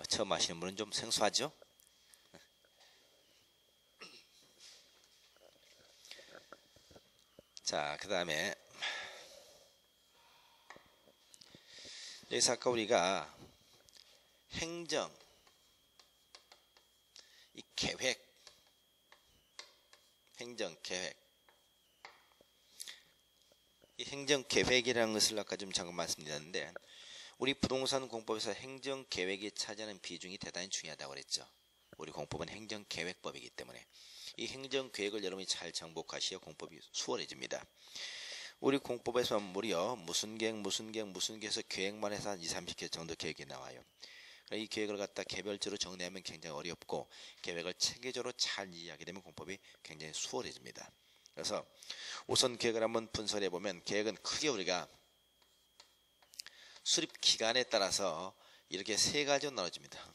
처음 하시는 분은 좀 생소하죠? 자, 그 다음에 여기서 아까 우리가 행정, 이 계획, 행정계획, 이 행정계획이라는 것을 아까 좀 잠깐 말씀드렸는데, 우리 부동산 공법에서 행정계획이 차지하는 비중이 대단히 중요하다고 그랬죠. 우리 공법은 행정계획법이기 때문에 이 행정계획을 여러분이 잘 정복하시어 공법이 수월해집니다. 우리 공법에서 무려 무슨 계획에서 계획만 해서 한 20-30개 정도 계획이 나와요. 이 계획을 갖다 개별적으로 정리하면 굉장히 어렵고, 계획을 체계적으로 잘 이해하게 되면 공법이 굉장히 수월해집니다. 그래서 우선 계획을 한번 분석해 보면, 계획은 크게 우리가 수립 기간에 따라서 이렇게 세 가지로 나눠집니다.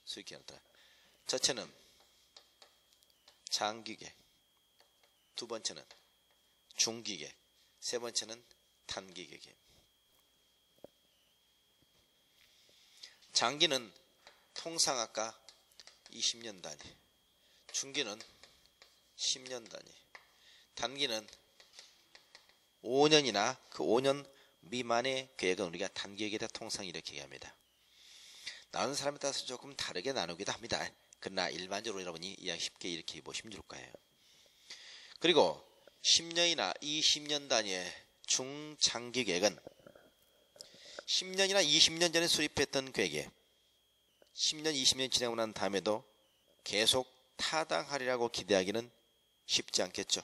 수립 기간에 따라. 첫째는 장기계획, 두 번째는 중기계획, 세 번째는 단기계획. 장기는 통상 아까 20년 단위, 중기는 10년 단위, 단기는 5년이나 그 5년 미만의 계획은 우리가 단기계획에다 통상 이렇게 얘기합니다. 나누는 사람에 따라서 조금 다르게 나누기도 합니다. 그러나 일반적으로 여러분이 이해하기 쉽게 이렇게 보시면 좋을 거예요. 그리고 10년이나 20년 단위의 중장기 계획은 10년이나 20년 전에 수립했던 계획에 10년, 20년 지나고 난 다음에도 계속 타당하리라고 기대하기는 쉽지 않겠죠.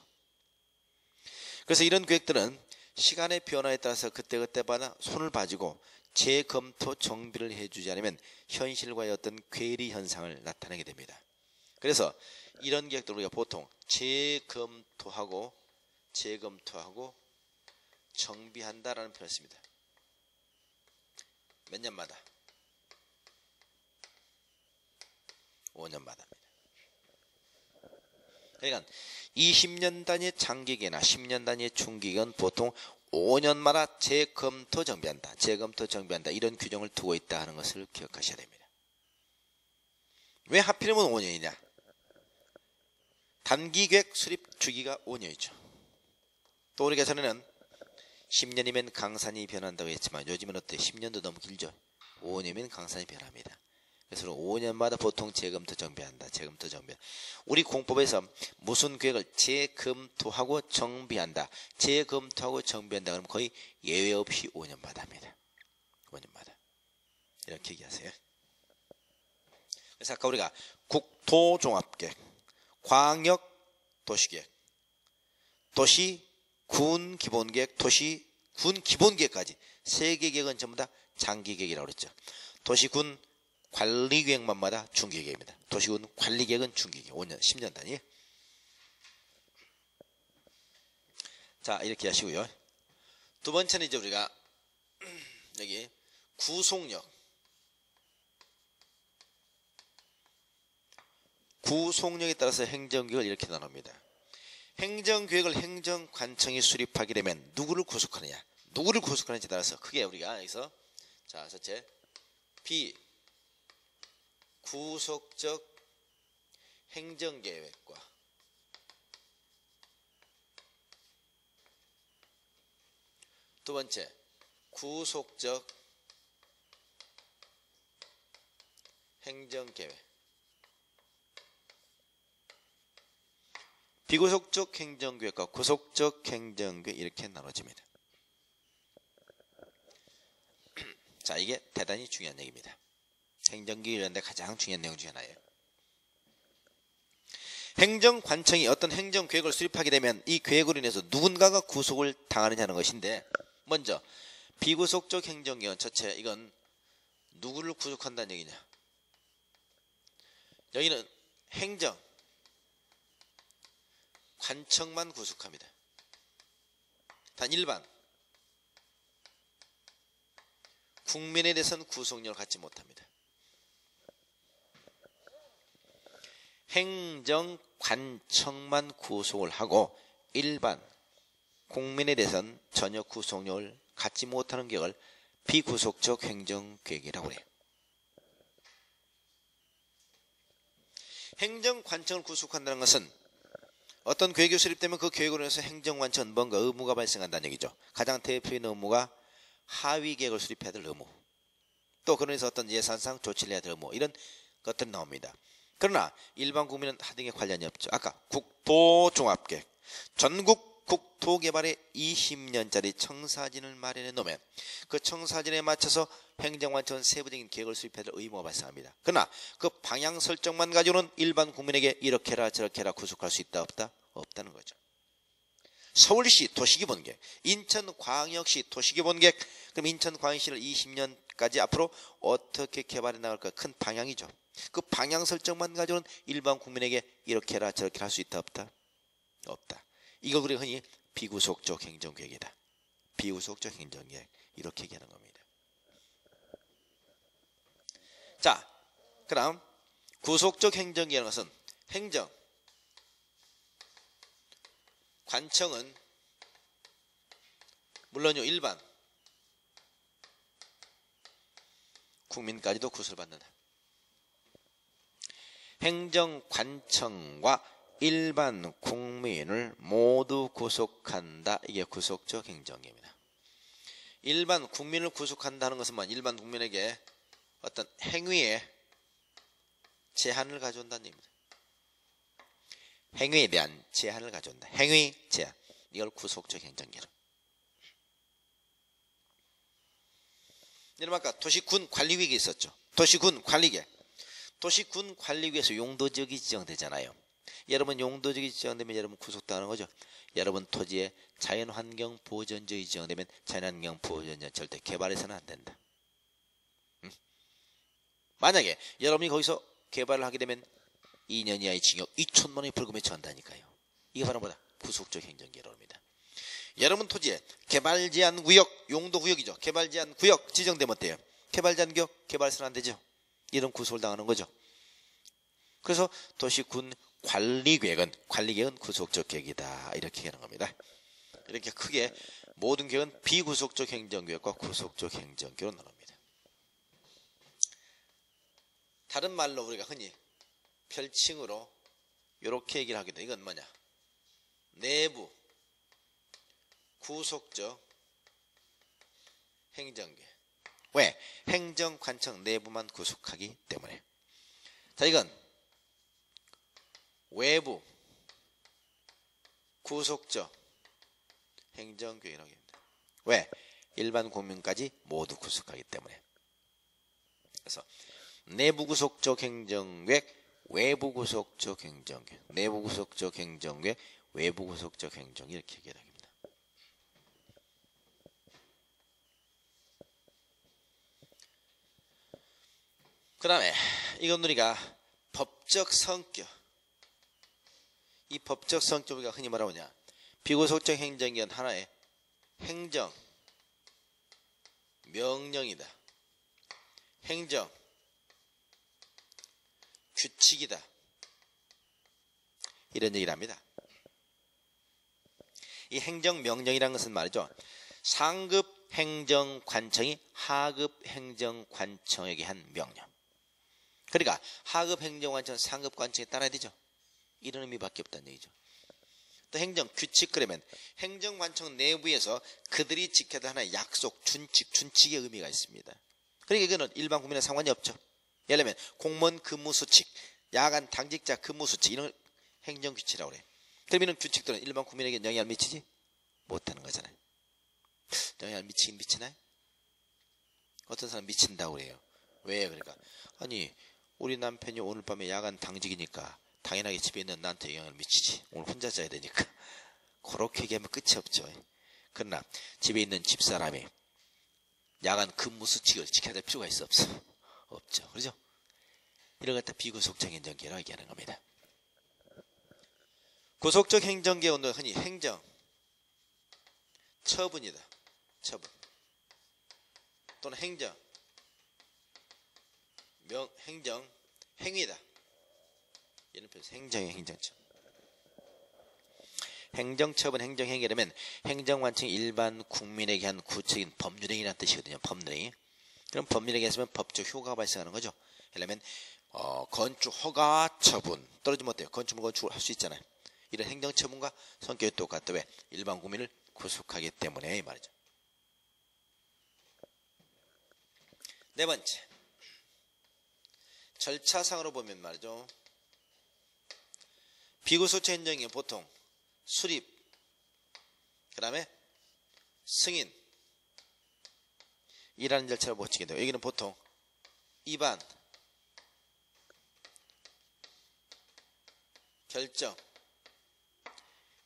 그래서 이런 계획들은 시간의 변화에 따라서 그때그때마다 손을 봐주고 재검토 정비를 해주지 않으면 현실과의 어떤 괴리 현상을 나타내게 됩니다. 그래서 이런 계획들 우리가 보통 재검토하고 정비한다라는 표현을 씁니다. 몇 년마다? 5년마다입니다. 그러니까 20년 단위의 장기계획이나 10년 단위의 중기계획은 보통 5년마다 재검토 정비한다. 이런 규정을 두고 있다 하는 것을 기억하셔야 됩니다. 왜 하필이면 5년이냐? 단기계획 수립 주기가 5년이죠. 또 우리 예전에는 10년이면 강산이 변한다고 했지만 요즘은 어때요? 10년도 너무 길죠. 5년이면 강산이 변합니다. 그래서 5년마다 보통 재검토 정비한다. 우리 공법에서 무슨 계획을 재검토하고 정비한다. 그러면 거의 예외 없이 5년마다 합니다. 5년마다. 이렇게 얘기하세요. 그래서 아까 우리가 국토종합계획, 광역도시계획, 도시군 기본계획, 도시군 기본계획까지 세 개 계획은 전부 다 장기계획이라고 그랬죠. 도시군 관리계획만마다 중기계획입니다. 도시군 관리계획은 중기계획, 5년, 10년 단위. 자, 이렇게 하시고요. 두 번째는 이제 우리가 여기 구속력에 따라서 행정계획을 이렇게 나눕니다. 행정계획을 행정관청이 수립하게 되면 누구를 구속하느냐에 따라서 크게 우리가 여기서 자, 첫째 비구속적 행정계획과 두 번째 구속적 행정계획, 비구속적 행정계획과 구속적 행정계획 이렇게 나눠집니다. 자, 이게 대단히 중요한 얘기입니다. 행정계획 이런데 가장 중요한 내용 중에 하나예요. 행정관청이 어떤 행정계획을 수립하게 되면 이 계획으로 인해서 누군가가 구속을 당하느냐는 것인데, 먼저 비구속적 행정계획은 첫째, 이건 누구를 구속한다는 얘기냐? 여기는 행정관청만 구속합니다. 단 일반 국민에 대해서는 구속력을 갖지 못합니다. 행정관청만 구속을 하고 일반 국민에 대해서는 전혀 구속력을 갖지 못하는 계획을 비구속적 행정계획이라고 해요. 행정관청을 구속한다는 것은 어떤 계획이 수립되면 그 계획으로 인해서 행정관청은 뭔가 의무가 발생한다는 얘기죠. 가장 대표적인 의무가 하위 계획을 수립해야 될 의무, 또 그런 데서 어떤 예산상 조치를 해야 될 의무, 이런 것들이 나옵니다. 그러나 일반 국민은 하등에 관련이 없죠. 아까 국토종합계획, 전국 국토개발의 20년짜리 청사진을 마련해 놓으면 그 청사진에 맞춰서 행정관청은 세부적인 계획을 수립해야 될 의무가 발생합니다. 그러나 그 방향 설정만 가지고는 일반 국민에게 이렇게 해라 저렇게 해라 구속할 수 있다 없다? 없다는 거죠. 서울시 도시기본계획, 인천광역시 도시기본계획, 그럼 인천광역시를 20년까지 앞으로 어떻게 개발해 나갈까 큰 방향이죠. 그 방향 설정만 가지고는 일반 국민에게 이렇게 해라 저렇게 할 수 있다 없다? 없다. 이걸 우리가 흔히 비구속적 행정계획이다. 비구속적 행정계획, 이렇게 얘기하는 겁니다. 자, 그럼 구속적 행정계획이라는 것은 행정 관청은 물론요 일반 국민까지도 구속을 받는다. 행정관청과 일반 국민을 모두 구속한다. 이게 구속적 행정계획입니다. 일반 국민을 구속한다는 것은 일반 국민에게 어떤 행위에 제한을 가져온다는 얘기입니다. 행위에 대한 제한을 가져온다. 행위 제한. 이걸 구속적 행정계획. 여러분 아까 도시군 관리계획이 있었죠. 도시군 관리계획. 도시군 관리계획에서 용도지역이 지정되잖아요. 여러분 용도지역이 지정되면 여러분 구속당하는 거죠. 여러분 토지에 자연환경 보전지역이 지정되면 자연환경 보전지역 절대 개발해서는 안 된다. 만약에 여러분이 거기서 개발을 하게 되면 2년 이하의 징역 2천만 원의 벌금에 처한다니까요. 이게 바로 뭐다? 구속적 행정계획입니다. 여러분 토지에 개발 제한 구역, 용도 구역이죠. 개발 제한 구역 지정되면 어때요? 개발 제한 구역 개발해서는 안 되죠. 이런 구속을 당하는 거죠. 그래서 도시군 관리계획은 구속적 계획이다. 이렇게 얘기하는 겁니다. 이렇게 크게 모든 계획은 비구속적 행정계획과 구속적 행정계획으로 나눕니다. 다른 말로 우리가 흔히 별칭으로 이렇게 얘기를 하게 돼. 이건 뭐냐? 내부 구속적 행정계획. 왜? 행정관청 내부만 구속하기 때문에. 자, 이건 외부 구속적 행정계획이라고 합니다. 왜? 일반 국민까지 모두 구속하기 때문에. 그래서 내부 구속적 행정계획, 외부 구속적 행정계획, 내부 구속적 행정계획, 외부 구속적 행정, 이렇게 얘기합니다. 그 다음에 이건 우리가 법적 성격, 이 법적 성격 우리가 흔히 뭐라고 하냐, 비구속적 행정계획은 하나의 행정 명령이다, 행정 규칙이다, 이런 얘기를 합니다. 이 행정명령이라는 것은 말이죠, 상급 행정관청이 하급 행정관청에게 한 명령. 그러니까 하급 행정관청은 상급 관청에 따라야 되죠. 이런 의미밖에 없다는 얘기죠. 또 행정규칙, 그러면 행정관청 내부에서 그들이 지켜야 할 하나의 약속, 준칙의 의미가 있습니다. 그러니까 이거는 일반 국민과 상관이 없죠. 예를 들면 공무원 근무수칙, 야간 당직자 근무수칙, 이런 행정규칙이라고 그래요. 그럼 이런 규칙들은 일반 국민에게 영향을 미치지 못하는 거잖아요. 영향을 미치긴 미치나요? 어떤 사람 미친다고 그래요. 왜? 그러니까 아니 우리 남편이 오늘 밤에 야간 당직이니까 당연하게 집에 있는 나한테 영향을 미치지. 오늘 혼자 자야 되니까. 그렇게 얘기하면 끝이 없죠. 그러나 집에 있는 집사람이 야간 근무수칙을 지켜야 될 필요가 있어 없어? 없죠. 그렇죠? 이런 것 다 비구속적 행정계획이라고 얘기하는 겁니다. 구속적 행정계획은 흔히 행정 처분이다. 처분. 또는 행정 행위다. 이런 표현, 행정의 행정처분. 행정처분, 행정행위라면 행정관청이 일반 국민에게 한 구체적인 법률행위라는 뜻이거든요. 법률행위. 그럼 법률행위 했으면 법적 효과가 발생하는 거죠. 예를 들면 건축 허가 처분 떨어지면 어때요? 건축을 할 수 있잖아요. 이런 행정처분과 성격이 똑같다. 왜? 일반 국민을 구속하기 때문에 이 말이죠. 네 번째, 절차상으로 보면 말이죠. 비구속처 행정이 보통 수립, 그 다음에 승인 이라는 절차를 거치게 돼요. 여기는 보통 입안, 결정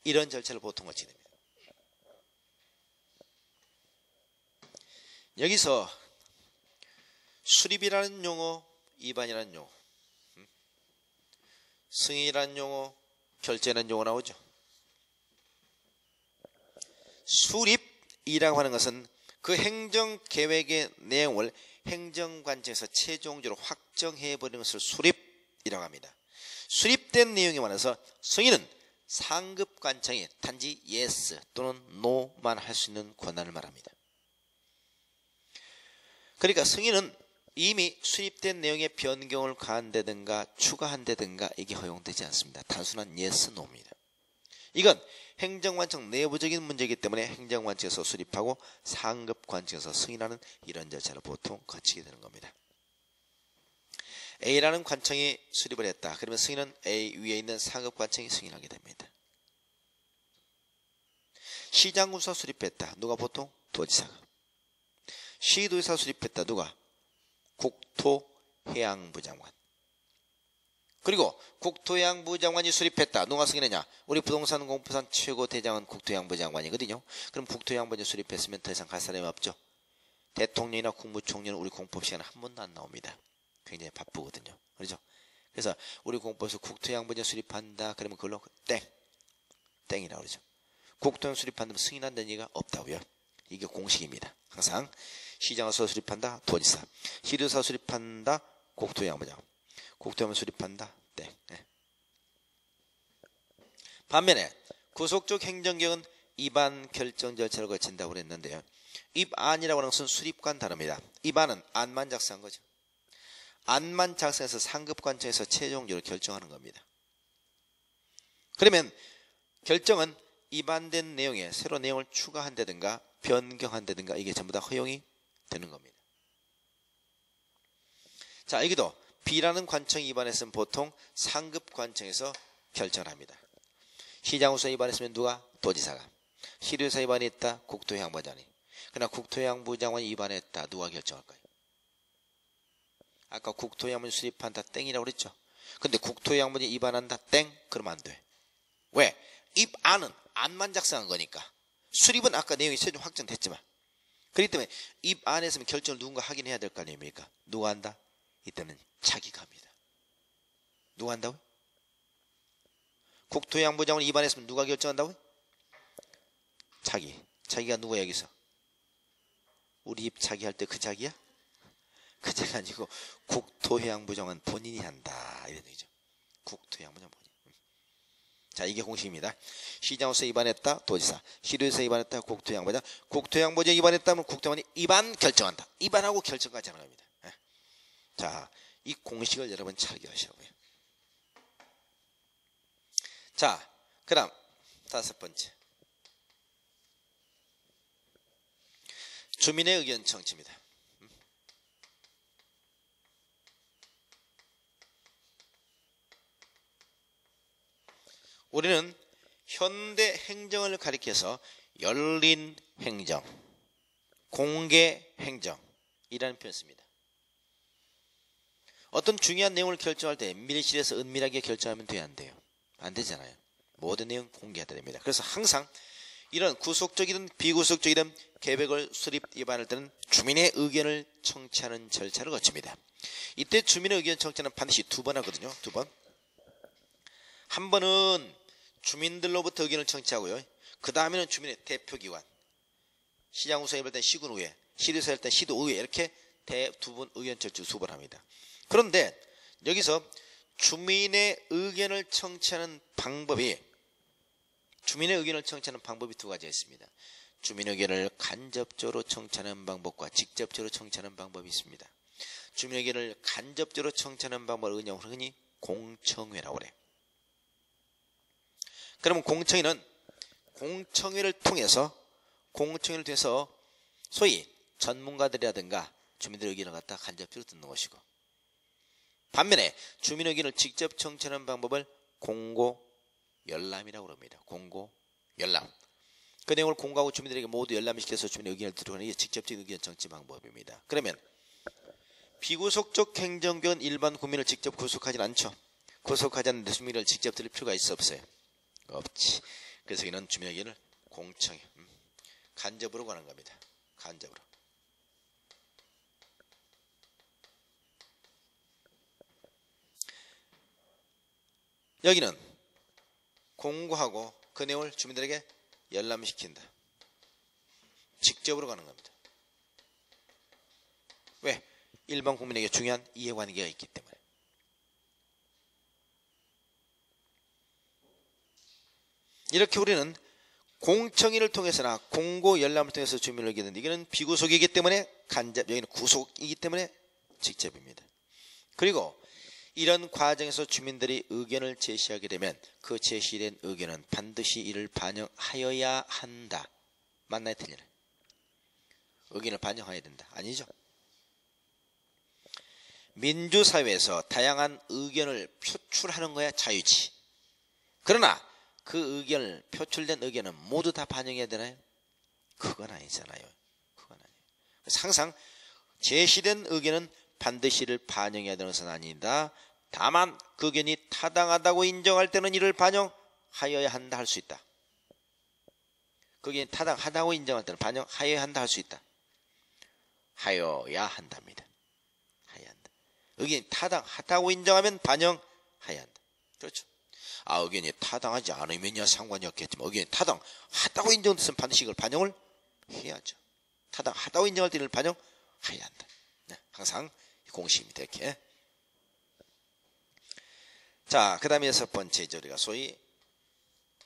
이런 절차를 보통 거치게 됩니다. 여기서 수립이라는 용어, 입안이라는 용어, 승인이라는 용어, 결정이라는 용어 나오죠. 수립이라고 하는 것은 그 행정계획의 내용을 행정관청에서 최종적으로 확정해버리는 것을 수립이라고 합니다. 수립된 내용에 관해서 승인은 상급관청이 단지 yes 또는 no만 할 수 있는 권한을 말합니다. 그러니까 승인은 이미 수립된 내용의 변경을 가한다든가 추가한다든가 이게 허용되지 않습니다. 단순한 yes, no입니다. 이건 행정관청 내부적인 문제이기 때문에 행정관청에서 수립하고 상급관청에서 승인하는 이런 절차를 보통 거치게 되는 겁니다. A라는 관청이 수립을 했다. 그러면 승인은 A 위에 있는 상급관청이 승인하게 됩니다. 시장군수가 수립했다. 누가 보통? 도지사가. 시도지사 수립했다. 누가? 국토해양부 장관. 그리고 국토해양부 장관이 수립했다. 누가 승인했냐? 우리 부동산 공부산 최고 대장은 국토해양부 장관이거든요. 그럼 국토해양부 장관이 수립했으면 더 이상 갈 사람이 없죠. 대통령이나 국무총리는 우리 공법 시간에 한 번도 안 나옵니다. 굉장히 바쁘거든요. 그렇죠? 그래서 우리 공법에서 국토해양부 장관 수립한다. 그러면 그걸로 땡이라고 그러죠. 국토해양 수립한다면 승인한다는 얘기가 없다고요. 이게 공식입니다. 항상 시장에서 수립한다. 도지사. 시도지사 수립한다. 국토해양부 장관. 국토해양부 수립한다. 땡. 네. 반면에 구속적 행정경은 입안 결정 절차를 거친다고 그랬는데요. 입안이라고 하는 것은 수립관 단어입니다. 입안은 안만 작성한 거죠. 안만 작성해서 상급관청에서 최종적으로 결정하는 겁니다. 그러면 결정은 입안된 내용에 새로 내용을 추가한다든가 변경한다든가 이게 전부 다 허용이 되는 겁니다. 자, 여기도 B라는 관청이 입안했으면 보통 상급관청에서 결정을 합니다. 시장우선 입안했으면 누가? 도지사가. 시도지사 입안했다. 국토해양부 장관이. 그러나 국토해양부 장관이 입안했다. 누가 결정할까요? 아까 국토해양부 수립한다 땡이라고 그랬죠. 근데 국토해양부에 입안한다 땡? 그러면 안 돼. 왜? 입안은 안만 작성한 거니까. 수립은 아까 내용이 최종 확정됐지만. 그렇기 때문에 입안에 있으면 결정을 누군가 하긴 해야 될 거 아닙니까? 누가 한다? 이때는 자기가 합니다. 누가 한다고요? 국토해양부 장관 입안했으면 누가 결정한다고요? 자기가 누구야 여기서? 우리 입 자기 할 때 그 자기야? 그 자기가 아니고 국토해양부 장관 본인이 한다 이런 얘기죠. 국토해양부 장관 본인. 자, 이게 공식입니다. 시장으로서 입안했다 도지사, 시도에서 입안했다 국토해양부 장관, 국토해양부 장관 입안했다면 국토해양부장이 입안 결정한다. 입안하고 결정까지 하는 겁니다. 자, 이 공식을 여러분 잘 기억하시라고요. 자, 그 다음 다섯 번째, 주민의 의견 청취입니다. 우리는 현대 행정을 가리켜서 열린 행정, 공개 행정이라는 표현을 씁니다. 어떤 중요한 내용을 결정할 때 밀실에서 은밀하게 결정하면 돼요, 안 돼요? 안 되잖아요. 모든 내용 공개해야 됩니다. 그래서 항상 이런 구속적이든 비구속적이든 계획을 수립 입안할 때는 주민의 의견을 청취하는 절차를 거칩니다. 이때 주민의 의견 청취는 반드시 두 번 하거든요. 두 번. 한 번은 주민들로부터 의견을 청취하고요. 그 다음에는 주민의 대표기관, 시장우선 입을 땐 시군의회, 시도에서 할 땐 시도의회, 이렇게 두 번 의견 청취 두 번 합니다. 그런데 여기서 주민의 의견을 청취하는 방법이 두 가지가 있습니다. 주민의 의견을 간접적으로 청취하는 방법과 직접적으로 청취하는 방법이 있습니다. 주민의견을 간접적으로 청취하는 방법을 흔히 공청회라고 그래. 그러면 공청회는 공청회를 통해서 소위 전문가들이라든가 주민들의 의견을 갖다 간접적으로 듣는 것이고, 반면에 주민의 의견을 직접 청취하는 방법을 공고열람이라고 합니다. 공고열람. 그 내용을 공고하고 주민들에게 모두 열람시켜서 주민의 의견을 들어가는 게 직접적인 의견 청취 방법입니다. 그러면 비구속적 행정교는 일반 국민을 직접 구속하진 않죠. 구속하지 않는데 주민을 직접 들을 필요가 있어 없어요? 없지. 그래서 이는 주민의 의견을 공청회, 간접으로 관한 겁니다. 간접으로. 여기는 공고하고 그 내용을 주민들에게 열람시킨다. 직접으로 가는 겁니다. 왜? 일반 국민에게 중요한 이해관계가 있기 때문에. 이렇게 우리는 공청회를 통해서나 공고 열람을 통해서 주민을 의견을, 이거는 비구속이기 때문에 간접, 여기는 구속이기 때문에 직접입니다. 그리고 이런 과정에서 주민들이 의견을 제시하게 되면 그 제시된 의견은 반드시 이를 반영하여야 한다. 맞나요? 틀리나요? 의견을 반영해야 된다. 아니죠? 민주사회에서 다양한 의견을 표출하는 거야 자유지. 그러나 그 의견을, 표출된 의견은 모두 다 반영해야 되나요? 그건 아니잖아요. 그건 아니에요. 항상 제시된 의견은 반드시 이를 반영해야 되는 것은 아니다. 다만 그 의견이 타당하다고 인정할 때는 이를 반영하여야 한다 할 수 있다. 그 의견이 타당하다고 인정할 때는 반영하여야 한다 할 수 있다. 하여야 한답니다. 하여야 한다. 의견이 타당하다고 인정하면 반영하여야 한다. 그렇죠. 의견이 타당하지 않으면야 상관이 없겠지만 의견이 타당하다고 인정됐으면 반드시 이걸 반영을 해야죠. 타당하다고 인정할 때 이를 반영해야 한다. 네, 항상 공식입니다. 이렇게. 자, 그 다음에 6번째 우리가 소위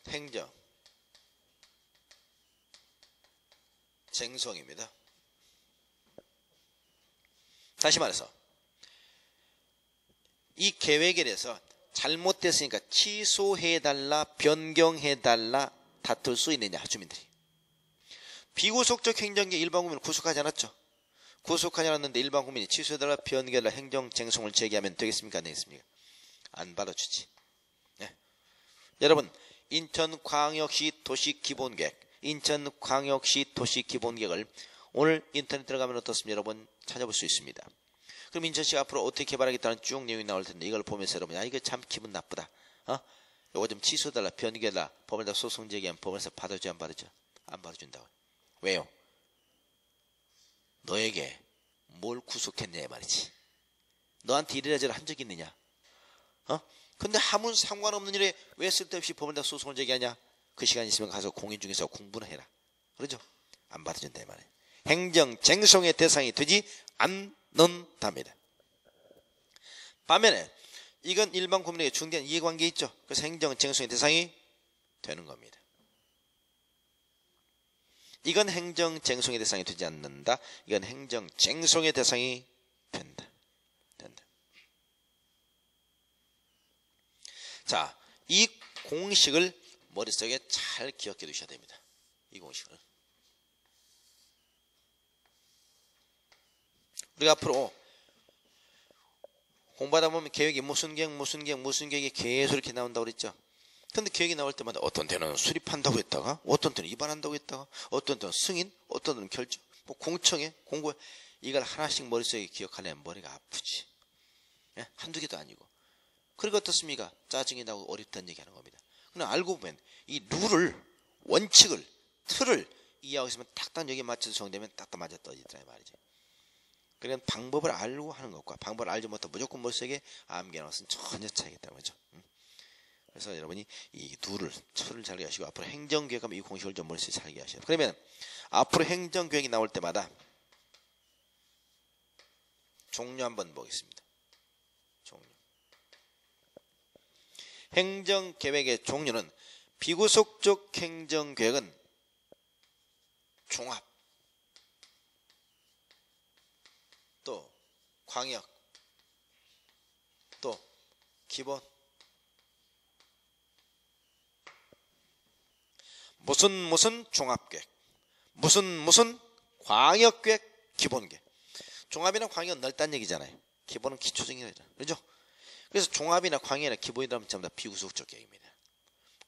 행정 쟁송입니다. 다시 말해서 이 계획에 대해서 잘못됐으니까 취소해달라, 변경해달라 다툴 수 있느냐, 주민들이. 비구속적 행정계 일반 국민을 구속하지 않았죠. 구속하지 않았는데 일반 국민이 취소해달라, 변경해달라 행정쟁송을 제기하면 되겠습니까? 안 되겠습니까? 안 받아주지. 네. 여러분, 인천광역시 도시기본계획, 인천광역시 도시기본계획을 오늘 인터넷 들어가면 어떻습니까? 여러분 찾아볼 수 있습니다. 그럼 인천시가 앞으로 어떻게 개발하겠다는 쭉 내용이 나올 텐데 이걸 보면서 여러분, 이거 참 기분 나쁘다. 요거 좀 취소해달라, 변경해달라, 법원에다 소송 제기하면 법원에서 받아줘, 안 받아줘? 안 받아준다고. 왜요? 너에게 뭘 구속했냐 말이지. 너한테 이래라 저래라 한 적이 있느냐? 근데 아무 상관없는 일에 왜 쓸데없이 법원에다 소송을 제기하냐? 그 시간 있으면 가서 공인 중개사 공부나 해라. 그러죠? 안 받아준다 이 말이에요. 행정쟁송의 대상이 되지 않는답니다. 반면에 이건 일반 국민에게 중대한 이해관계 있죠. 그래서 행정쟁송의 대상이 되는 겁니다. 이건 행정쟁송의 대상이 되지 않는다. 이건 행정쟁송의 대상이 된다. 자, 이 공식을 머릿속에 잘 기억해 두셔야 됩니다. 이 공식을. 우리가 앞으로 공부하다 보면 계획이 무슨 계획이 계속 이렇게 나온다고 그랬죠. 근데 계획이 나올 때마다 어떤 때는 수립한다고 했다가, 어떤 때는 위반한다고 했다가, 어떤 때는 승인, 어떤 때는 결정, 공청회, 공고회, 이걸 하나씩 머릿속에 기억하려면 머리가 아프지. 예? 한두 개도 아니고. 그러니까 어떻습니까? 짜증이 나고 어렵다는 얘기하는 겁니다. 그냥 알고 보면 이 룰을, 원칙을, 틀을 이해하고 있으면 딱딱 여기에 맞춰서 정되면 딱딱 맞아 떨어지더라 말이죠. 그러니까 방법을 알고 하는 것과 방법을 알지 못하고 무조건 머릿속에 암기하는 것은 전혀 차이가 있다는 거죠. 그래서 여러분이 이 룰을, 틀을 잘 이해하시고 앞으로 행정계획하면 이 공식을 좀 머릿속에 잘 이해하셔야 돼요. 그러면 앞으로 행정계획이 나올 때마다 종류 한번 보겠습니다. 종류. 행정계획의 종류는 비구속적 행정계획은 종합, 또 광역, 또 기본, 무슨 종합계획, 무슨 광역계획, 기본계획. 종합이나 광역은 넓다는 얘기잖아요. 기본은 기초적인 거죠. 그렇죠? 그래서 종합이나 광역이나 기본이라면 전부 다 비구속적 계획입니다.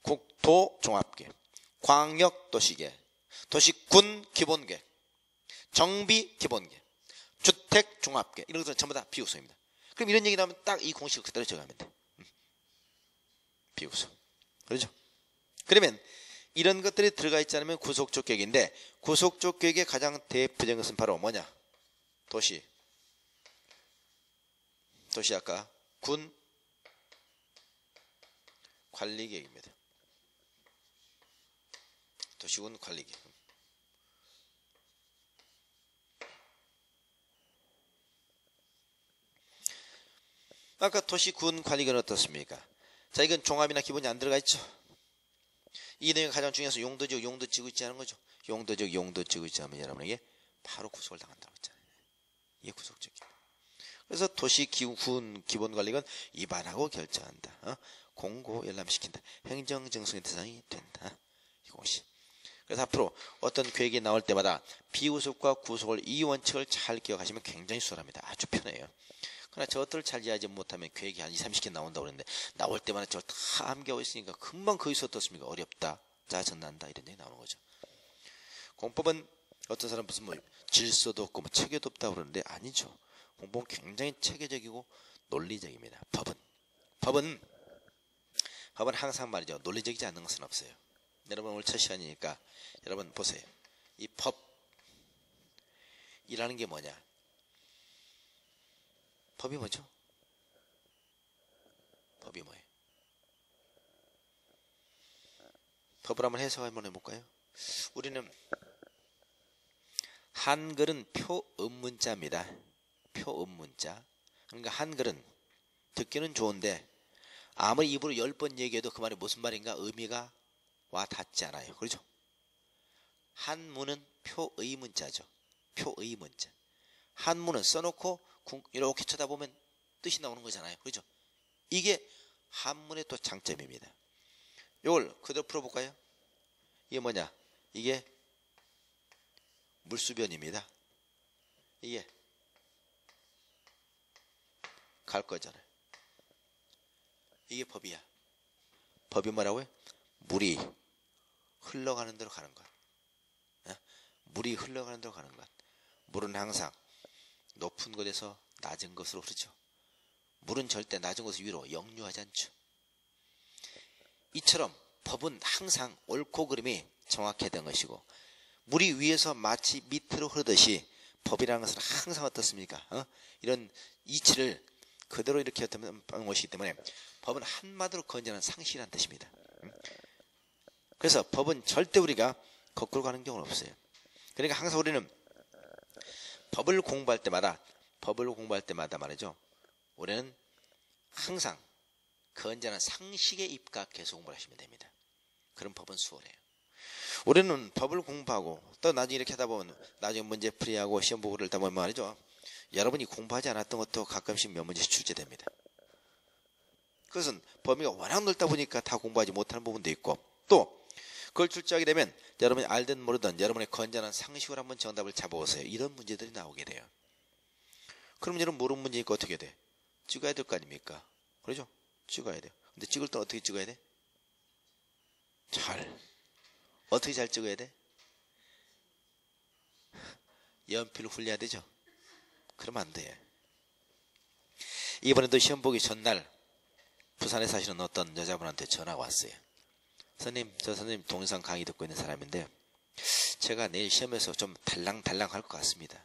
국토 종합계획, 광역 도시계획, 도시군 기본계획, 정비 기본계획, 주택 종합계획, 이런 것들은 전부 다 비구속입니다. 그럼 이런 얘기 나오면 딱 이 공식을 그대로 적어가면 돼. 비구속. 그렇죠? 그러면 이런 것들이 들어가 있지 않으면 구속적 계획인데, 구속적 계획의 가장 대표적인 것은 바로 뭐냐? 도시 아까 군 관리계획입니다. 도시군 관리계획. 아까 도시군 관리계획은 어떻습니까? 자, 이건 종합이나 기본이 안 들어가 있죠. 이 내용이 가장 중요해서 용도 찍고 있지 않은 거죠. 용도 찍고 있지 않으면 여러분에게 바로 구속을 당한다고 했잖아요. 이게 구속적이에요. 그래서 도시군 기본관리는 위반하고 결정한다. 공고 열람시킨다. 행정정수의 대상이 된다. 이 공식. 그래서 앞으로 어떤 계획이 나올 때마다 비구속과 구속을 이 원칙을 잘 기억하시면 굉장히 수월합니다. 아주 편해요. 그러나 저것들을 잘 이해하지 못하면 계획이 한 2, 30개 나온다고 그랬는데, 나올 때마다 저걸 다 암기하고 있으니까 금방 거기서 어떻습니까? 어렵다, 짜증난다, 이런 얘기 나오는 거죠. 공법은 어떤 사람 무슨 뭐 질서도 없고 뭐 체계도 없다고 그러는데 아니죠. 공법은 굉장히 체계적이고 논리적입니다. 법은 항상 말이죠. 논리적이지 않는 것은 없어요. 여러분 오늘 첫 시간이니까 여러분 보세요. 이 법이라는 게 뭐냐? 법이 뭐죠? 법이 뭐예요? 법을 한번 해석 한번 해볼까요? 우리는 한글은 표음문자입니다. 표음문자. 그러니까 한글은 듣기는 좋은데 아무리 입으로 10번 얘기해도 그 말이 무슨 말인가 의미가 와 닿지 않아요. 그렇죠? 한문은 표의문자죠. 표의문자. 한문은 써놓고 이렇게 쳐다보면 뜻이 나오는 거잖아요. 그렇죠? 이게 한문의 또 장점입니다. 이걸 그대로 풀어볼까요? 이게 뭐냐? 이게 물수변입니다. 이게 갈 거잖아요. 이게 법이야. 법이 뭐라고요? 물이 흘러가는 대로 가는 것. 물이 흘러가는 대로 가는 것. 물은 항상 높은 곳에서 낮은 곳으로 흐르죠. 물은 절대 낮은 곳에서 위로 역류하지 않죠. 이처럼 법은 항상 옳고 그름이 정확해야 되는 것이고, 물이 위에서 마치 밑으로 흐르듯이 법이라는 것은 항상 어떻습니까? 이런 이치를 그대로 이렇게 하는 것이기 때문에 법은 한마디로 건전한 상식이라는 뜻입니다. 그래서 법은 절대 우리가 거꾸로 가는 경우는 없어요. 그러니까 항상 우리는 법을 공부할 때마다 말이죠. 우리는 항상 건전한 상식에 입각해서 공부를 하시면 됩니다. 그럼 법은 수월해요. 우리는 법을 공부하고 또 나중에 이렇게 하다 보면 나중에 문제 풀이하고 시험 보고를 하다 보면 말이죠. 여러분이 공부하지 않았던 것도 가끔씩 몇 문제씩 출제됩니다. 그것은 범위가 워낙 넓다 보니까 다 공부하지 못하는 부분도 있고, 또 그걸 출제하게 되면 여러분이 알든 모르든 여러분의 건전한 상식으로 한번 정답을 잡아보세요. 이런 문제들이 나오게 돼요. 그럼 여러분 모르는 문제니까 어떻게 돼? 찍어야 될 거 아닙니까? 그렇죠? 찍어야 돼요. 근데 찍을 때 어떻게 찍어야 돼? 어떻게 잘 찍어야 돼? 연필을 훌려야 되죠? 그러면 안 돼. 이번에도 시험 보기 전날 부산에 사시는 어떤 여자분한테 전화가 왔어요. 선생님 동영상 강의 듣고 있는 사람인데 제가 내일 시험에서 좀 달랑달랑 할 것 같습니다.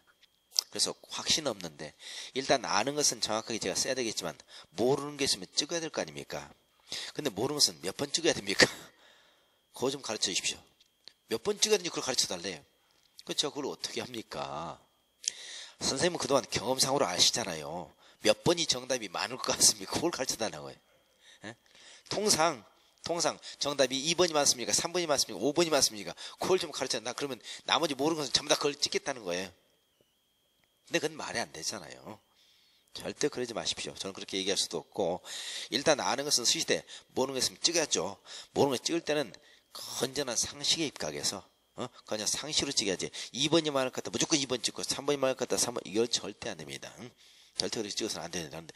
그래서 확신 없는데 일단 아는 것은 정확하게 제가 써야 되겠지만 모르는 게 있으면 찍어야 될 거 아닙니까? 근데 모르는 것은 몇 번 찍어야 됩니까? 그거 좀 가르쳐 주십시오. 몇 번 찍어야 되는지 그걸 가르쳐 달래요. 그렇죠? 그걸 어떻게 합니까? 선생님은 그동안 경험상으로 아시잖아요. 몇 번이 정답이 많을 것 같습니까? 그걸 가르쳐 달라는 거예요. 통상 정답이 2번이 맞습니까? 3번이 맞습니까? 5번이 맞습니까? 그걸 좀 가르쳐 나 그러면 나머지 모르는 것은 전부 다 그걸 찍겠다는 거예요. 근데 그건 말이 안 되잖아요. 절대 그러지 마십시오. 저는 그렇게 얘기할 수도 없고, 일단 아는 것은 수시대, 모르는 것 있으면 찍어야죠. 모르는 거 찍을 때는 건전한 상식에 입각해서 그냥 상식으로 찍어야지. 2번이 많을 것 같다 무조건 2번 찍고 3번이 많을 것 같다 3번, 이건 절대 안 됩니다. 절대 그렇게 찍어서는 안 되는데,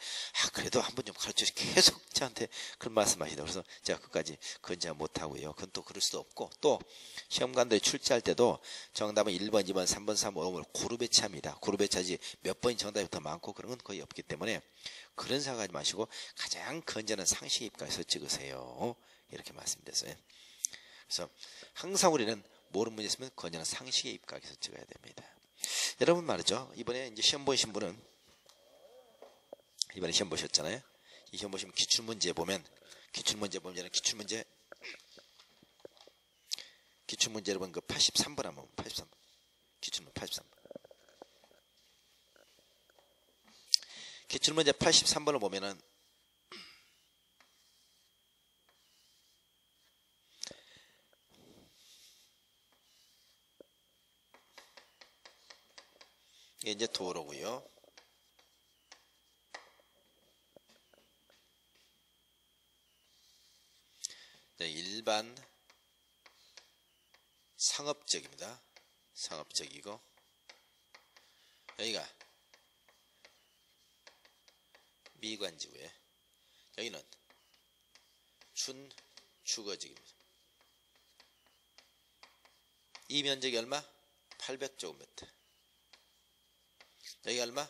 그래도 한번 좀 가르쳐주시 계속 저한테 그런 말씀하시다. 그래서 제가 끝까지 건전 못하고요. 그건 또 그럴 수도 없고, 또 시험관들이 출제할 때도 정답은 1번, 2번, 3번, 4번, 5번 그룹 배치합니다. 그룹 배치하지 몇 번이 정답이 더 많고 그런 건 거의 없기 때문에 그런 생각하지 마시고 가장 건전한 상식 입각에서 찍으세요. 이렇게 말씀드렸어요. 그래서 항상 우리는 모르는 문제 있으면 건전한 상식에 입각해서 찍어야 됩니다. 여러분 말이죠. 이번에 이제 시험 보신 분은 이번에 시험 보셨잖아요. 이 시험 보시면 기출문제 보면 기출문제 여러분 그 83번 한번 83번 기출문 83번 기출문제 83번을 보면은 이게 이제 도로고요. 일반 상업적입니다. 상업적이고 여기가 미관지구에 여기는 준주거지입니다. 이 면적이 얼마? 800제곱미터. 여기 얼마?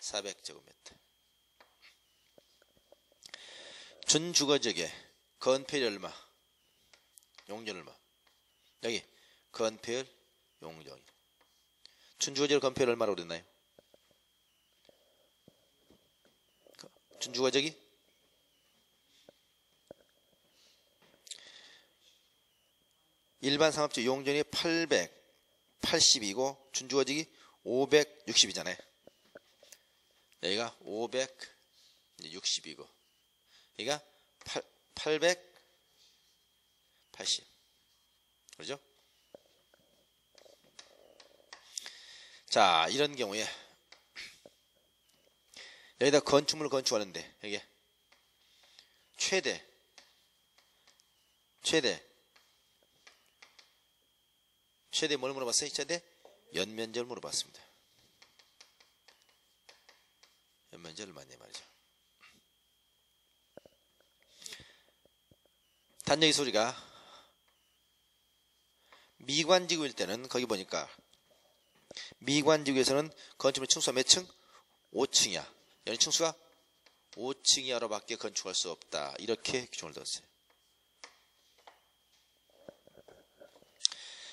400제곱미터. 준주거지에 건폐율 얼마? 용적 얼마? 여기 건폐율, 용적. 준주거지의 건폐율 얼마라고 그랬나요? 준주거지이 일반 상업지 용적이 880이고 준주거지이 560이잖아요. 여기가 560이고 여기가 880. 그렇죠? 자, 이런 경우에 여기다 건축물을 건축하는데 여기 최대 뭘 물어봤어요? 최대 연면적을 물어봤습니다. 연면적 얼마냐 말이죠. 단 여기 소리가 미관지구일 때는 거기 보니까 미관지구에서는 건축물 층수가 몇 층? 5층이야. 여기 층수가 5층 이하로밖에 건축할 수 없다. 이렇게 규정을 뒀어요.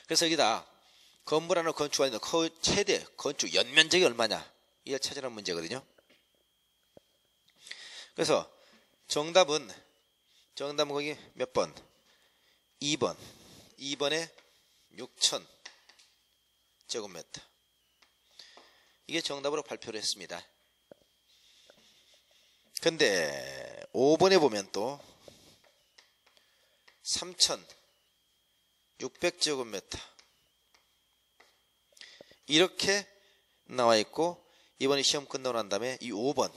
그래서 여기다 건물 하나 건축하는 최대 건축 연면적이 얼마냐 이걸 찾으라는 문제거든요. 그래서 정답은 거기 몇 번? 2번에 6,000 제곱미터. 이게 정답으로 발표를 했습니다. 근데 5번에 보면 또 3,600 제곱미터 이렇게 나와 있고, 이번에 시험 끝나고 난 다음에 이 5번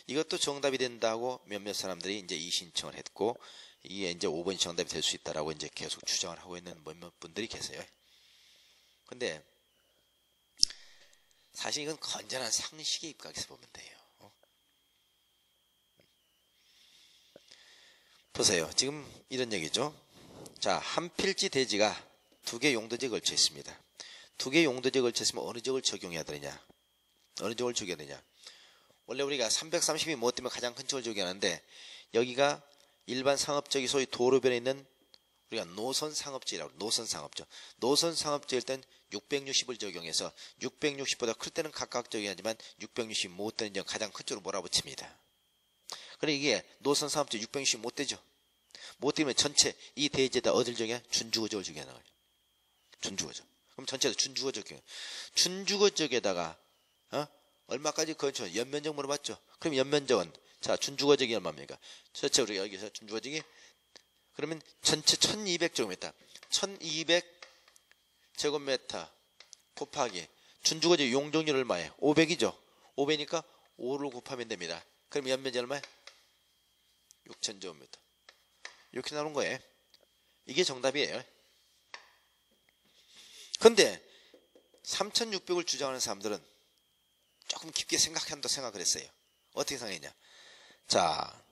이것도 정답이 된다고 몇몇 사람들이 이제 이신청을 했고, 이게 이제 5번이 정답이 될 수 있다라고 이제 계속 주장을 하고 있는 몇몇 분들이 계세요. 근데 사실 이건 건전한 상식에 입각해서 보면 돼요. 보세요. 지금 이런 얘기죠. 자, 한 필지 대지가 두 개 용도지에 걸쳐 있습니다. 두 개 용도지에 걸쳐 있으면 어느 지역을 적용해야 되느냐? 어느 지역을 적용해야 되냐? 원래 우리가 330이 뭐 때문에 가장 큰 지역을 적용하는데, 여기가 일반 상업지역이 소위 도로변에 있는 우리가 노선 상업지라고, 노선 상업지. 노선 상업지일 땐 660을 적용해서 660보다 클 때는 각각 적용하지만 660 못 되는 지역 가장 큰 쪽으로 몰아붙입니다. 그래 이게 노선 상업지 660 못 되죠. 못 되면 전체 이 대지에다 어딜 적용해? 준주거지역을 적용하는 거예요. 준주거지역. 그럼 전체에서 준주거지역 적용. 준주거지역에다가 얼마까지 건축? 연면적 물어봤죠. 그럼 연면적은 자 준주거지역이 얼마입니까? 전체 우리가 여기서 준주거지역이 그러면 전체 1200제곱미터 1200제곱미터 곱하기 준주거지 용적률 얼마예요? 500이죠. 500이니까 5를 곱하면 됩니다. 그럼 연면적 얼마예요? 6000제곱미터. 이렇게 나오는 거예요. 이게 정답이에요. 근데 3600을 주장하는 사람들은 조금 깊게 생각한다 생각을 했어요. 어떻게 생각했냐? 자,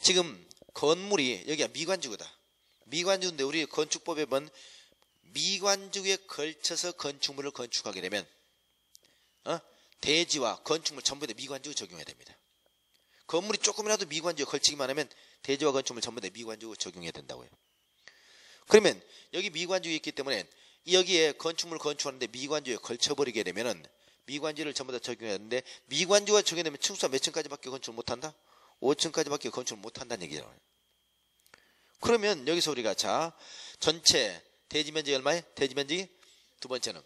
지금 건물이 여기가 미관지구다. 미관지구인데 우리 건축법에 보면 미관지구에 걸쳐서 건축물을 건축하게 되면 대지와 건축물 전부 다 미관지구 적용해야 됩니다. 건물이 조금이라도 미관지구에 걸치기만 하면 대지와 건축물 전부 다 미관지구 적용해야 된다고요. 그러면 여기 미관지구에 있기 때문에 여기에 건축물을 건축하는데 미관지구에 걸쳐버리게 되면은 미관지를 전부 다 적용해야 하는데 미관지구가 적용되면 층수가 몇 층까지밖에 건축을 못한다? 5층까지밖에 건축을 못한다는 얘기잖아요. 그러면 여기서 우리가 자 전체 대지면적이 얼마예요? 대지면적이 두 번째는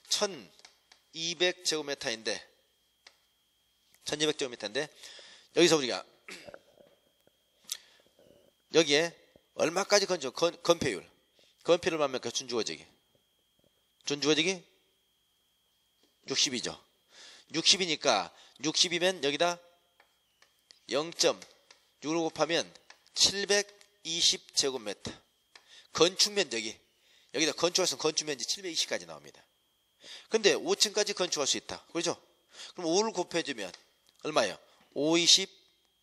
1200제곱미터인데 1200제곱미터인데 여기서 우리가 여기에 얼마까지 건축 건폐율 건폐율을 만면까 준주거지기 60이죠. 60이니까 60이면 여기다 0.6을 곱하면 720제곱미터 건축면적이 여기다 건축할수 있는 건축면적이 720까지 나옵니다. 근데 5층까지 건축할 수 있다. 그렇죠? 그럼 5를 곱해주면 얼마예요? 5, 20,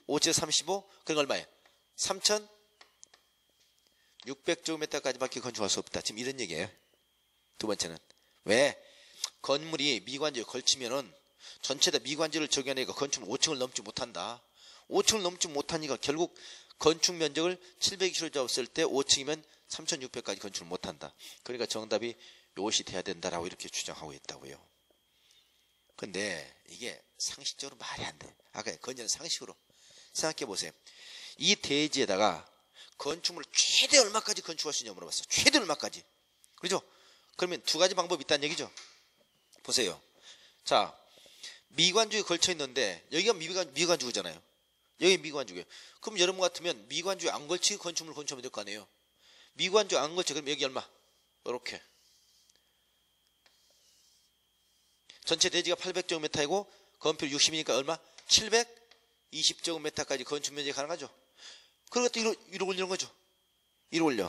5층 35 그럼 얼마예요? 3600제곱미터까지밖에 건축할 수 없다. 지금 이런 얘기예요. 두 번째는 왜? 건물이 미관지에 걸치면은 전체 다 미관지를 적용하니까 건축물 5층을 넘지 못한다. 5층을 넘지 못하니까 결국 건축 면적을 720을 잡았을 때 5층이면 3600까지 건축을 못한다. 그러니까 정답이 이것이 돼야 된다라고 이렇게 주장하고 있다고요. 근데 이게 상식적으로 말이 안 돼. 아까 그냥 상식으로 생각해 보세요. 이 대지에다가 건축물을 최대 얼마까지 건축할 수 있냐고 물어봤어요. 최대 얼마까지. 그렇죠? 그러면 두 가지 방법이 있다는 얘기죠. 보세요. 자, 미관주에 걸쳐 있는데 여기가 미관주잖아요. 여기 미관주고요. 그럼 여러분 같으면 미관주에 안 걸치게 건축물을 건축하면 될 거 아니에요. 미관주에 안 걸쳐. 그럼 여기 얼마? 이렇게. 전체 대지가 800제곱미터이고 건폐율 60이니까 얼마? 720제곱미터까지 건축 면적이 가능하죠. 그리고 또 1을 올리는 거죠. 1을 올려.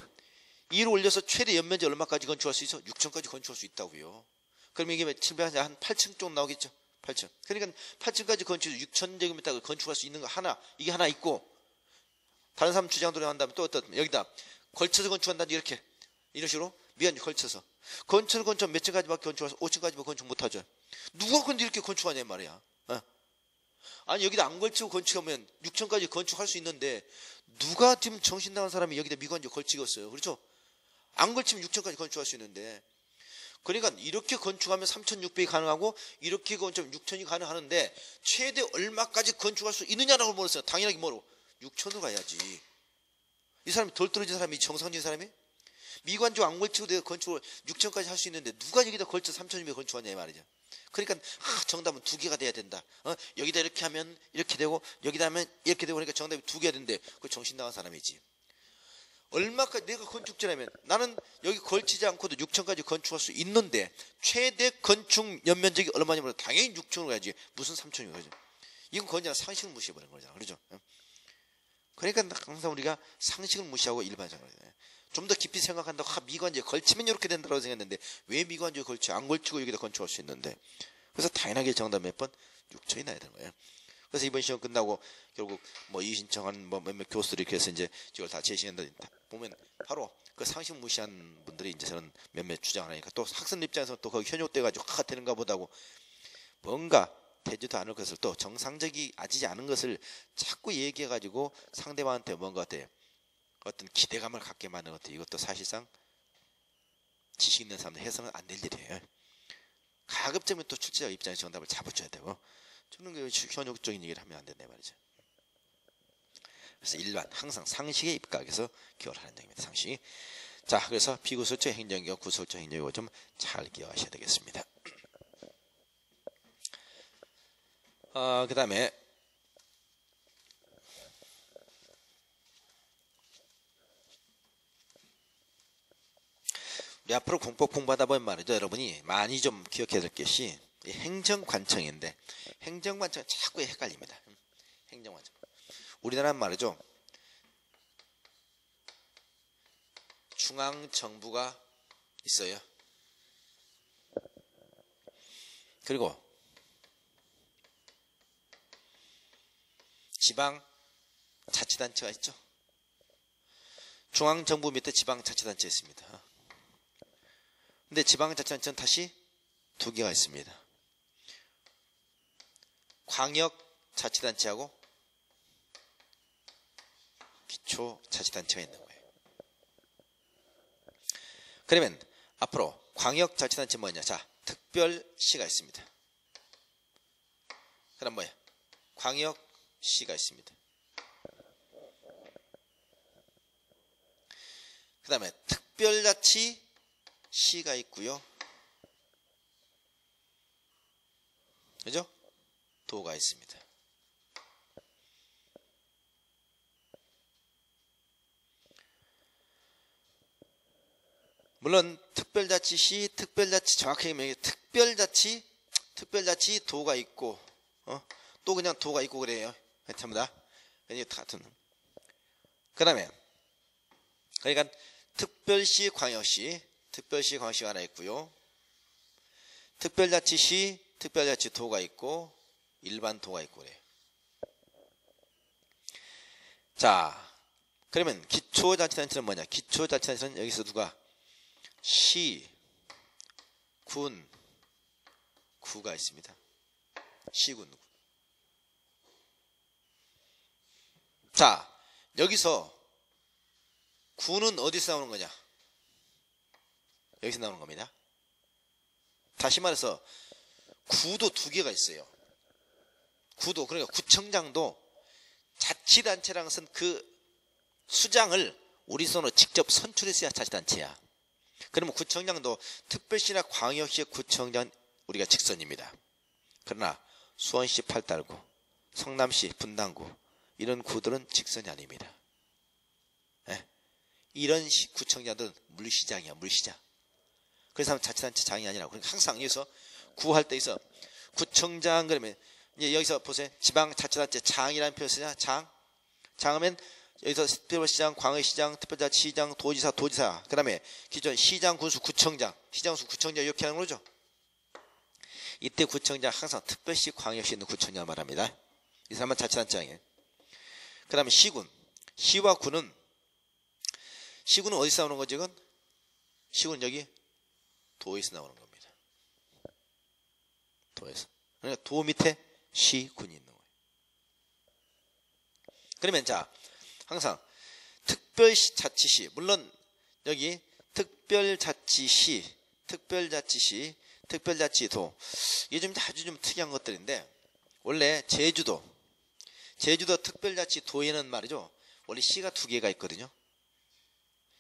1을 올려서 최대 연면적 얼마까지 건축할 수 있어? 6층까지 건축할 수 있다고요. 그럼 이게 700, 한 8층 정도 나오겠죠. 8층. 그러니까 8층까지 건축 6000제곱미터 건축할 수 있는 거 하나, 이게 하나 있고, 다른 사람 주장대로 한다면 또 어떤, 여기다 걸쳐서 건축한다든지 이렇게, 이런 식으로 미관지 걸쳐서. 건축 몇 층까지밖에 건축해서 5층까지밖에 건축 못하죠. 누가 근데 이렇게 건축하냐 말이야. 아니, 여기다 안 걸치고 건축하면 6층까지 건축할 수 있는데, 누가 지금 정신 나간 사람이 여기다 미관지 걸치겠어요. 그렇죠? 안 걸치면 6층까지 건축할 수 있는데, 그러니까 이렇게 건축하면 3600이 가능하고 이렇게 건축하면 6000이 가능하는데 최대 얼마까지 건축할 수 있느냐라고 물었어요. 당연하게 뭐로? 6000으로 가야지. 이 사람이 덜 떨어진 사람이 정상적인 사람이? 미관주 안 걸치고 내가 건축을 6000까지 할 수 있는데 누가 여기다 걸쳐 3600 건축하냐 이 말이죠. 그러니까 정답은 두 개가 돼야 된다. 여기다 이렇게 하면 이렇게 되고 여기다 하면 이렇게 되고 그러니까 정답이 두 개가 되는데 그 정신 나간 사람이지. 얼마까지 내가 건축자라면 나는 여기 걸치지 않고도 6층까지 건축할 수 있는데 최대 건축 연면적이 얼마냐면 당연히 6층으로 가야지. 무슨 3층이고 그러죠. 이건 그냥 상식을 무시해버리는 거잖아. 그렇죠? 그러니까 항상 우리가 상식을 무시하고 일반적으로 좀 더 깊이 생각한다고 미관지에 걸치면 이렇게 된다고 생각했는데 왜 미관지에 걸치 안 걸치고 여기다 건축할 수 있는데 그래서 당연하게 정답 몇 번? 6층이 나야 되는 거예요. 그래서 이번 시험 끝나고 결국 뭐 이신청한 뭐 몇몇 교수들이 그래서 이제 이걸 다 제시했는데 보면 바로 그 상식 무시한 분들이 이제 저는 몇몇 주장을 하니까 또 학생 입장에서 또 거기 현혹돼가지고 되는가 보다고 뭔가 되지도 않을 것을 또 정상적이 아지지 않은 것을 자꾸 얘기해가지고 상대방한테 뭔가 어떤 기대감을 갖게 만드는 것도 이것도 사실상 지식 있는 사람들 해서는 안 될 일이에요. 가급적이면 또 출제자 입장에서 정답을 잡아줘야 되고 저는 그 현혹적인 얘기를 하면 안 된다 말이죠. 그래서 일반 항상 상식에 입각해서 기억을 하는 점입니다. 상식. 자, 그래서 비구설적 행정기와 구설적 행정기와 좀 잘 기억하셔야 되겠습니다. 그 다음에 앞으로 공법 공부하다 보면 말이죠. 여러분이 많이 좀 기억해야 될 것이 행정관청인데 행정관청 자꾸 헷갈립니다. 행정관청. 우리나라는 말이죠. 중앙정부가 있어요. 그리고 지방자치단체가 있죠. 중앙정부 밑에 지방자치단체 있습니다. 근데 지방자치단체는 다시 두 개가 있습니다. 광역자치단체하고 기초자치단체가 있는 거예요. 그러면 앞으로 광역자치단체 뭐냐? 자, 특별시가 있습니다. 그럼 뭐야? 광역시가 있습니다. 그 다음에 특별자치시가 있고요. 그죠? 도가 있습니다. 물론 특별자치시, 특별자치 정확하게 명해 특별자치 도가 있고 또 그냥 도가 있고 그래요. 전부 다 같은. 그다음에 그러니까 특별시, 광역시가 하나 있고요. 특별자치시, 특별자치 도가 있고 일반 도가 있고 그래요. 자, 그러면 기초자치단체는 뭐냐? 기초자치단체는 여기서 누가 시, 군, 구가 있습니다. 시군, 구. 자, 여기서 구는 어디서 나오는 거냐? 여기서 나오는 겁니다. 다시 말해서 구도 두 개가 있어요. 구도, 그러니까 구청장도 자치단체랑 쓴 그 수장을 우리 손으로 직접 선출했어야 자치단체야. 그러면 구청장도 특별시나 광역시의 구청장 우리가 직선입니다. 그러나 수원시 팔달구, 성남시 분당구 이런 구들은 직선이 아닙니다. 네? 이런 구청장들은 물시장이야, 물시장. 그래서 자치단체장이 아니라고. 그러니까 항상 여기서 구할 때 있어 구청장 그러면 이제 여기서 보세요. 지방자치단체 장이라는 표현 쓰냐? 장하면 여기서 특별시장, 광역시장, 특별자치시장, 도지사. 그 다음에 기존 시장, 군수, 구청장, 시장수, 구청장 이렇게 하는 거죠. 이때 구청장 항상 특별시, 광역시에 있는 구청장을 말합니다. 이 사람은 자치단체장이에요. 그 다음에 시군. 시와 군은 시군은 어디서 나오는 거죠? 이건? 시군은 여기 도에서 나오는 겁니다. 도에서. 그러니까 도 밑에 시군이 있는 거예요. 그러면 자, 항상 특별자치시, 물론 여기 특별자치시, 특별자치도 이게 좀 아주 좀 특이한 것들인데 원래 제주도 특별자치도에는 말이죠. 원래 시가 두 개가 있거든요.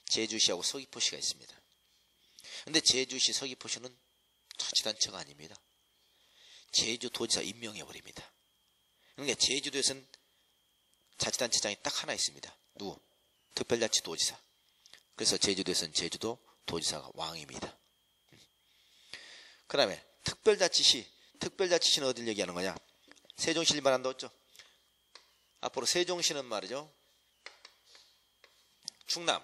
제주시하고 서귀포시가 있습니다. 근데 제주시, 서귀포시는 자치단체가 아닙니다. 제주도지사 임명해버립니다. 그러니까 제주도에서는 자치단체장이 딱 하나 있습니다. 누구? 특별자치도지사. 그래서 제주도에서는 제주도 도지사가 왕입니다. 그 다음에 특별자치시는 어딜 얘기하는 거냐? 세종시를 말한다 했죠? 앞으로 세종시는 말이죠. 충남,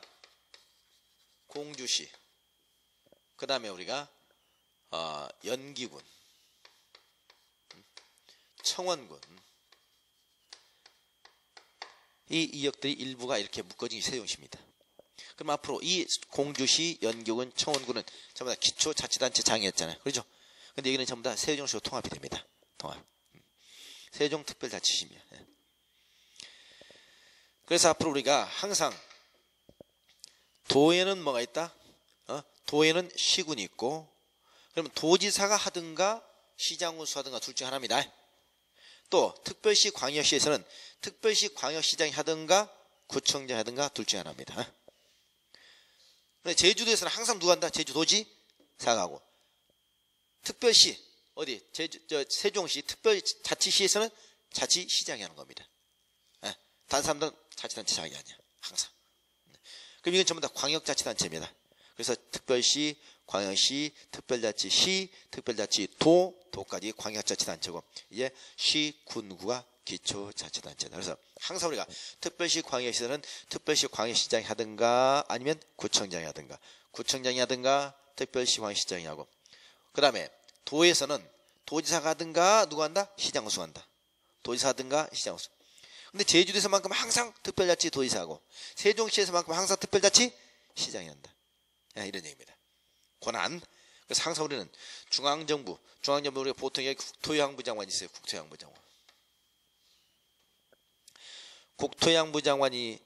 공주시, 그 다음에 우리가 연기군, 청원군, 이 이역들이 일부가 이렇게 묶어진 게 세종시입니다. 그럼 앞으로 이 공주시, 연기군, 청원군은 전부 다 기초자치단체장이었잖아요. 그렇죠? 근데 여기는 전부 다 세종시로 통합이 됩니다. 통합. 세종특별자치시입니다. 그래서 앞으로 우리가 항상 도에는 뭐가 있다? 도에는 시군이 있고, 그러면 도지사가 하든가 시장군수 하든가 둘 중 하나입니다. 또 특별시, 광역시에서는 특별시, 광역시장이 하든가 구청장이 하든가 둘 중 하나입니다. 근데 제주도에서는 항상 누가 한다? 제주도지사가 하고, 특별시 어디? 세종시 특별자치시에서는 자치시장이 하는 겁니다. 다른 사람들은 자치단체장이 아니야. 항상. 그럼 이건 전부 다 광역자치단체입니다. 그래서 특별시, 광역시, 특별자치시, 특별자치 도까지 광역자치단체고, 이제 시, 군구가 기초자치단체다. 그래서 항상 우리가 특별시, 광역시는 특별시, 광역시장이 하든가 아니면 구청장이 하든가, 구청장이 하든가 특별시, 광역시장이 하고, 그 다음에 도에서는 도지사가 하든가 누가 한다? 시장수 한다. 도지사 하든가 시장수. 근데 제주도에서만큼 항상 특별자치 도지사하고, 세종시에서만큼 항상 특별자치 시장이 한다. 이런 얘기입니다. 권한. 그래서 항상 우리는 중앙정부 우리가 보통 여기 국토해양부 장관이 있어요. 국토해양부 장관. 국토해양부 장관이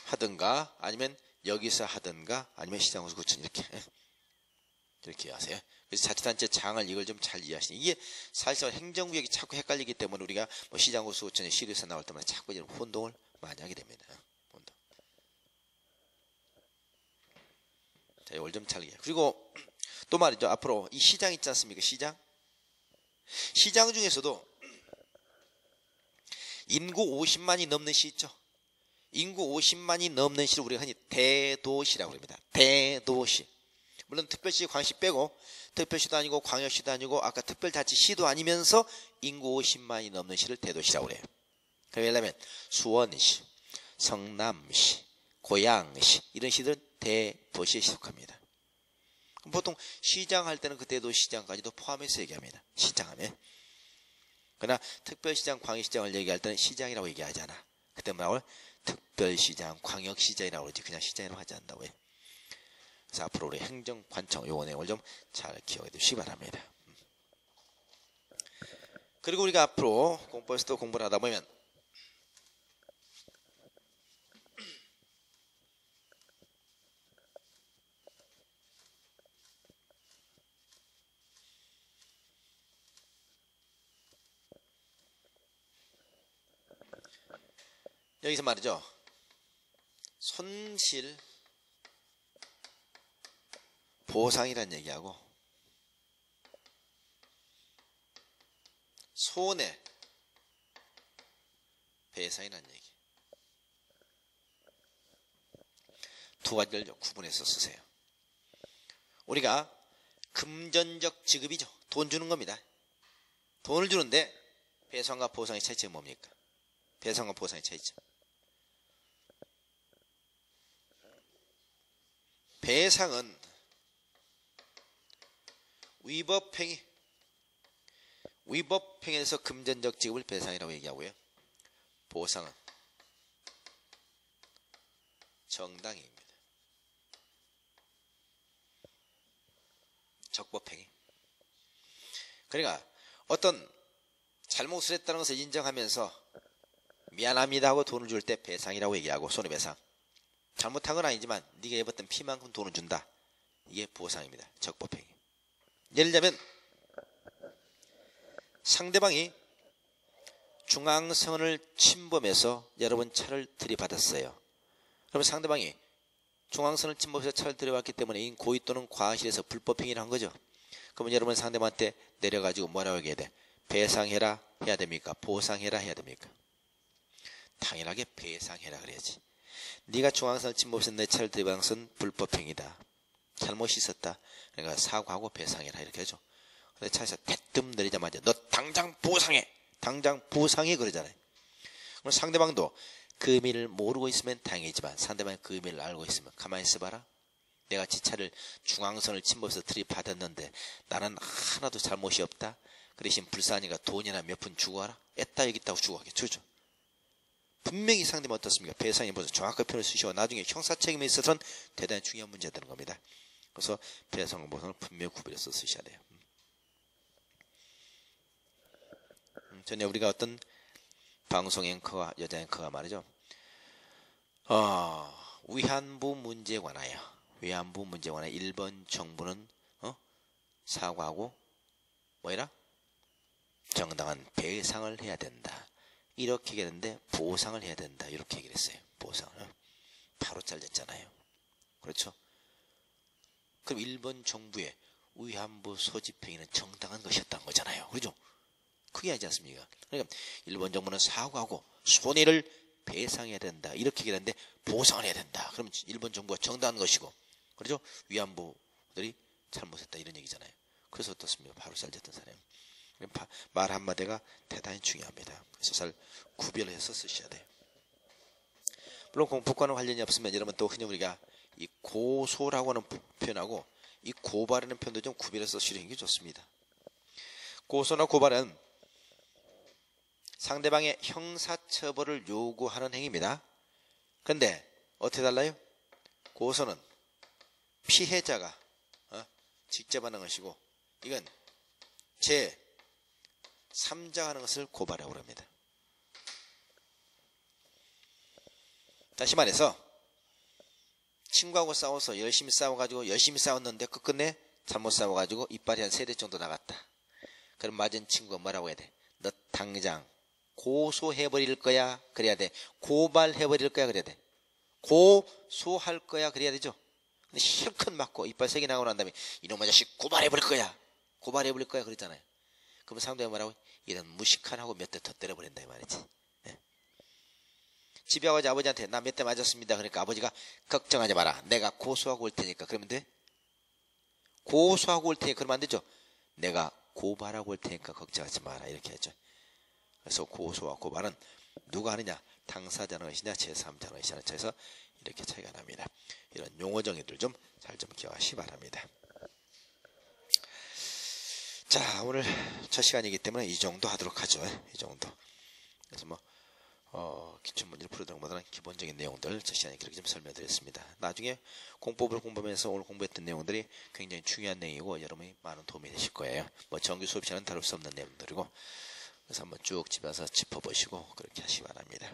하든가 아니면 여기서 하든가 아니면 시장수 구청 이렇게 하세요. 그래서 자치단체 장을 이걸 좀 잘 이해하시니, 이게 사실상 행정구역이 자꾸 헷갈리기 때문에 우리가 뭐 시장구 수구청에 시류에서 나올 때마다 자꾸 이런 혼동을 많이 하게 됩니다. 혼동. 자, 이걸 좀 잘 이해. 그리고 또 말이죠. 앞으로 이 시장 있지 않습니까? 시장 중에서도 인구 50만이 넘는 시 있죠. 인구 50만이 넘는 시를 우리가 흔히 대도시라고 합니다. 대도시. 물론 특별시, 광역시 빼고, 특별시도 아니고 광역시도 아니고 아까 특별자치시도 아니면서 인구 50만이 넘는 시를 대도시라고 그래요. 예를 들면 수원시, 성남시, 고양시 이런 시들은 대도시에 속합니다. 보통 시장 할 때는 그 대도시장까지도 포함해서 얘기합니다. 시장하면. 그러나 특별시장, 광역시장을 얘기할 때는 시장이라고 얘기하지 않아. 그때 뭐라고? 특별시장, 광역시장이라고 그러지. 그냥 시장이라고 하지 않는다고 해요. 그래서 앞으로 우리 행정관청 요거 내용을 좀 잘 기억해 두시기 바랍니다. 그리고 우리가 앞으로 공법에서 또 공부를 하다 보면 여기서 말이죠. 손실 보상이라는 얘기하고 손해 배상이라는 얘기, 두 가지를 구분해서 쓰세요. 우리가 금전적 지급이죠. 돈 주는 겁니다. 돈을 주는데 배상과 보상의 차이점이 뭡니까? 배상과 보상의 차이점. 배상은 위법행위에서 금전적 지급을 배상이라고 얘기하고요. 보상은 정당행위입니다. 적법행위. 그러니까 어떤 잘못을 했다는 것을 인정하면서 미안합니다 하고 돈을 줄 때 배상이라고 얘기하고, 손해배상. 잘못한 건 아니지만 네가 입었던 피만큼 돈을 준다. 이게 보상입니다. 적법행위. 예를 들자면 상대방이 중앙선을 침범해서 여러분 차를 들이받았어요. 그럼 상대방이 중앙선을 침범해서 차를 들이받기 때문에 고의 또는 과실에서 불법행위를 한 거죠. 그러면 여러분 상대방한테 내려가지고 뭐라고 얘기해야 돼? 배상해라 해야 됩니까? 보상해라 해야 됩니까? 당연하게 배상해라 그래야지. 네가 중앙선을 침범해서 내 차를 들이받은 것은 불법행위다. 잘못이 있었다. 그러니까 사과하고 배상해라 이렇게 하죠. 근데 차에서 대뜸 내리자마자 너 당장 보상해. 당장 보상해 그러잖아요. 그럼 상대방도 그 의미를 모르고 있으면 다행이지만 상대방이 그 의미를 알고 있으면 가만히 있어봐라. 내가 지 차를 중앙선을 침범해서 들이받았는데 나는 하나도 잘못이 없다. 그 대신 불쌍하니까 돈이나 몇 푼 주고 와라. 애따 여기 있다고 주고 가게 주죠. 분명히 상대방 어떻습니까? 배상에 벌써 정확한 표현을 쓰시고 나중에 형사책임에 있어서는 대단히 중요한 문제가 되는 겁니다. 그래서 배상과 보상을 분명히 구별해서 쓰셔야 돼요. 전에 우리가 어떤 방송 앵커와 여자 앵커가 말이죠. 위안부 문제에 관하여 일본 정부는 사과하고 뭐해라? 정당한 배상을 해야 된다. 이렇게 얘기했는데 보상을 해야 된다. 이렇게 얘기를 했어요. 보상을. 바로 잘렸잖아요. 그렇죠? 그럼 일본 정부의 위안부 소집행위는 정당한 것이었다는 거잖아요. 그렇죠? 크게 하지 않습니까? 그러니까 일본 정부는 사과하고 손해를 배상해야 된다. 이렇게 얘기했는데 보상을 해야 된다. 그럼 일본 정부가 정당한 것이고, 그렇죠? 위안부들이 잘못했다 이런 얘기잖아요. 그래서 어떻습니까? 바로 잘 됐던 사람. 말 한마디가 대단히 중요합니다. 그래서 잘 구별해서 쓰셔야 돼요. 물론 공법과는 관련이 없으면 여러분 또 흔히 우리가 이 고소라고 하는 표현하고 이 고발이라는 표현도 좀 구별해서 쓰시는 게 좋습니다. 고소나 고발은 상대방의 형사처벌을 요구하는 행위입니다. 근데 어떻게 달라요? 고소는 피해자가 직접 하는 것이고 이건 제3자가 하는 것을 고발하고 합니다. 다시 말해서 친구하고 싸워서 열심히 싸웠는데 끝끝내 잘못 싸워가지고 이빨이 한 3대 정도 나갔다. 그럼 맞은 친구가 뭐라고 해야 돼? 너 당장 고소해버릴 거야 그래야 돼. 고발해버릴 거야 그래야 돼. 고소할 거야 그래야 되죠. 근데 실컷 맞고 이빨 3개 나고 난 다음에 이놈의 자식 고발해버릴 거야 고발해버릴 거야 그랬잖아요. 그럼 상대가 뭐라고? 이런 무식한 하고 몇 대 더 때려버린다 이 말이지. 네. 집에 와가지고 아버지한테 나 몇 대 맞았습니다. 그러니까 아버지가 걱정하지 마라 내가 고소하고 올 테니까 그러면 돼? 고소하고 올 테니까 그러면 안 되죠. 내가 고발하고 올 테니까 걱정하지 마라 이렇게 하죠. 그래서 고소와 고발은 누가 하느냐? 당사자는 것이냐 제3자는 것이냐. 그래서 이렇게 차이가 납니다. 이런 용어 정의들 좀 잘 좀 기억하시기 바랍니다. 자, 오늘 첫 시간이기 때문에 이 정도 하도록 하죠. 이 정도. 그래서 기출문제를 풀어드는 것보다는 기본적인 내용들 첫 시간에 그렇게 좀 설명드렸습니다. 나중에 공법을 공부하면서 오늘 공부했던 내용들이 굉장히 중요한 내용이고 여러분이 많은 도움이 되실 거예요. 정규 수업 시간은 다룰 수 없는 내용들이고 그래서 한번 쭉 집에서 짚어보시고 그렇게 하시기 바랍니다.